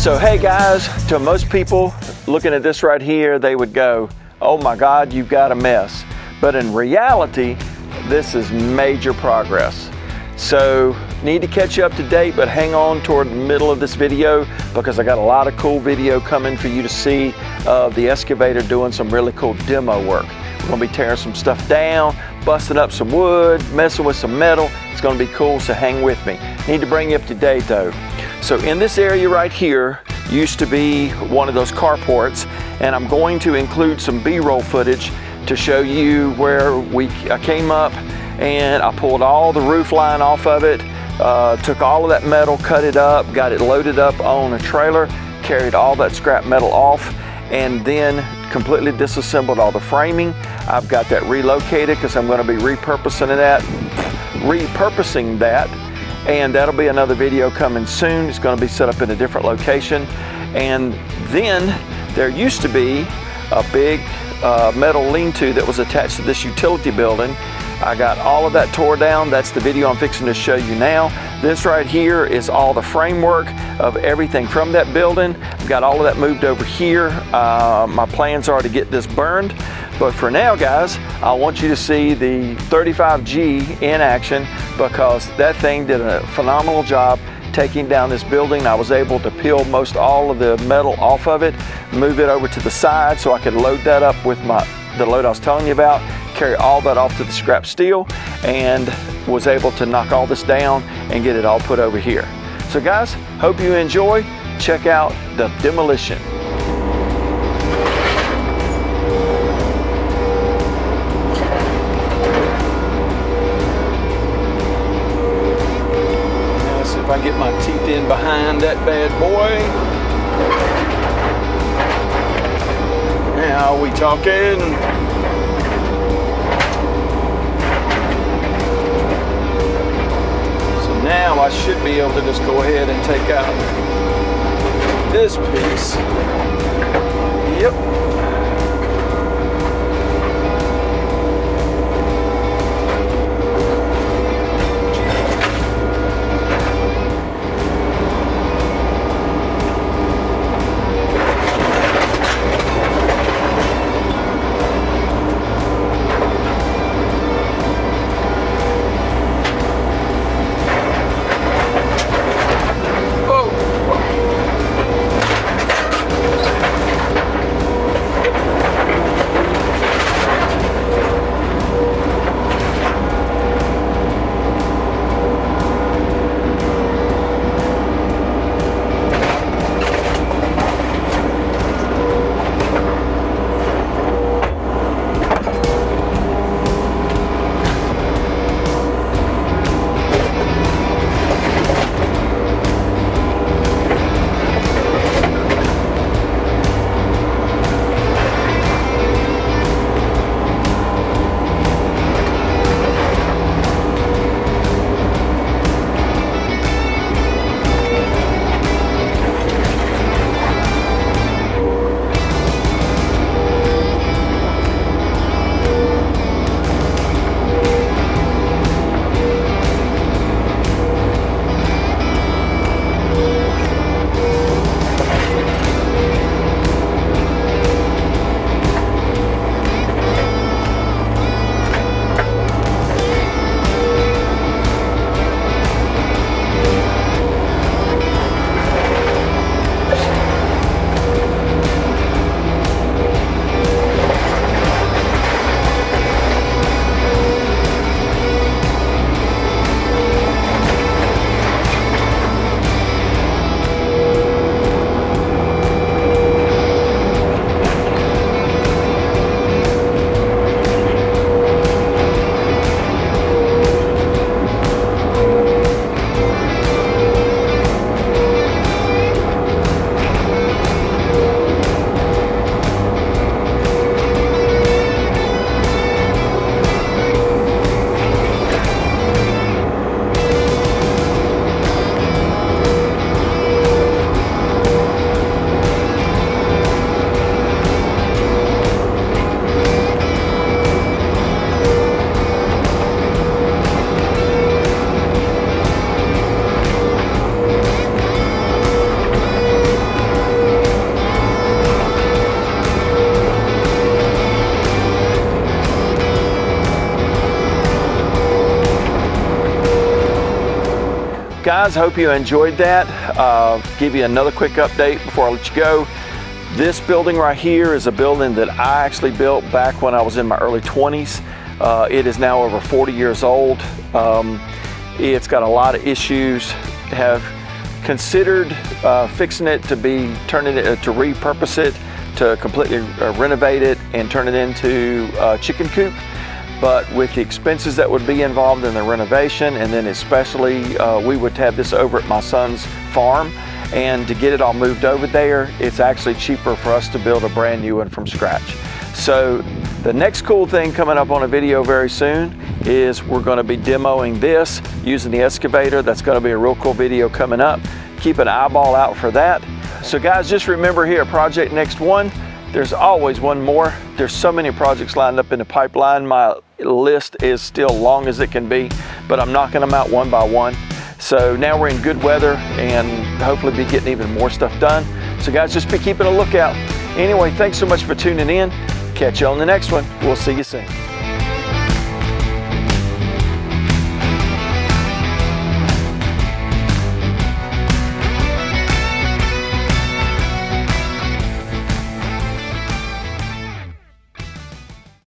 So hey guys, to most people looking at this right here, they would go, oh my God, you've got a mess. But in reality, this is major progress. So need to catch you up to date, but hang on toward the middle of this video because I got a lot of cool video coming for you to see of the excavator doing some really cool demo work. We're gonna be tearing some stuff down, busting up some wood, messing with some metal. It's gonna be cool, so hang with me. Need to bring you up to date though. So in this area right here used to be one of those carports, and I'm going to include some B-roll footage to show you where I came up and I pulled all the roof line off of it, took all of that metal, cut it up, got it loaded up on a trailer, carried all that scrap metal off, and then completely disassembled all the framing. I've got that relocated because I'm going to be repurposing that, and that'll be another video coming soon. It's going to be set up in a different location. And then there used to be a big metal lean-to that was attached to this utility building. I got all of that tore down. That's the video I'm fixing to show you now. This right here is all the framework of everything from that building. I've got all of that moved over here. My plans are to get this burned. But for now, guys, I want you to see the 35G in action because that thing did a phenomenal job taking down this building. I was able to peel most all of the metal off of it, move it over to the side so I could load that up with the load I was telling you about, carry all that off to the scrap steel, and was able to knock all this down and get it all put over here. So guys, hope you enjoy. Check out the demolition. Let's see if I can get my teeth in behind that bad boy. Now we talking. Now I should be able to just go ahead and take out this piece. Yep. guys, hope you enjoyed that. Give you another quick update before I let you go. This building right here is a building that I actually built back when I was in my early 20s. It is now over 40 years old. It's got a lot of issues. Have considered fixing it to repurpose it, to completely renovate it and turn it into a chicken coop. But with the expenses that would be involved in the renovation, and then especially we would have this over at my son's farm, and to get it all moved over there, it's actually cheaper for us to build a brand new one from scratch. So the next cool thing coming up on a video very soon is we're going to be demoing this using the excavator. That's going to be a real cool video coming up. Keep an eyeball out for that. So guys, just remember here, Project Next One, there's always one more. There's so many projects lined up in the pipeline. My list is still long as it can be, but I'm knocking them out one by one. So now we're in good weather and hopefully be getting even more stuff done. So guys, just be keeping a lookout. Anyway, thanks so much for tuning in. Catch you on the next one. We'll see you soon.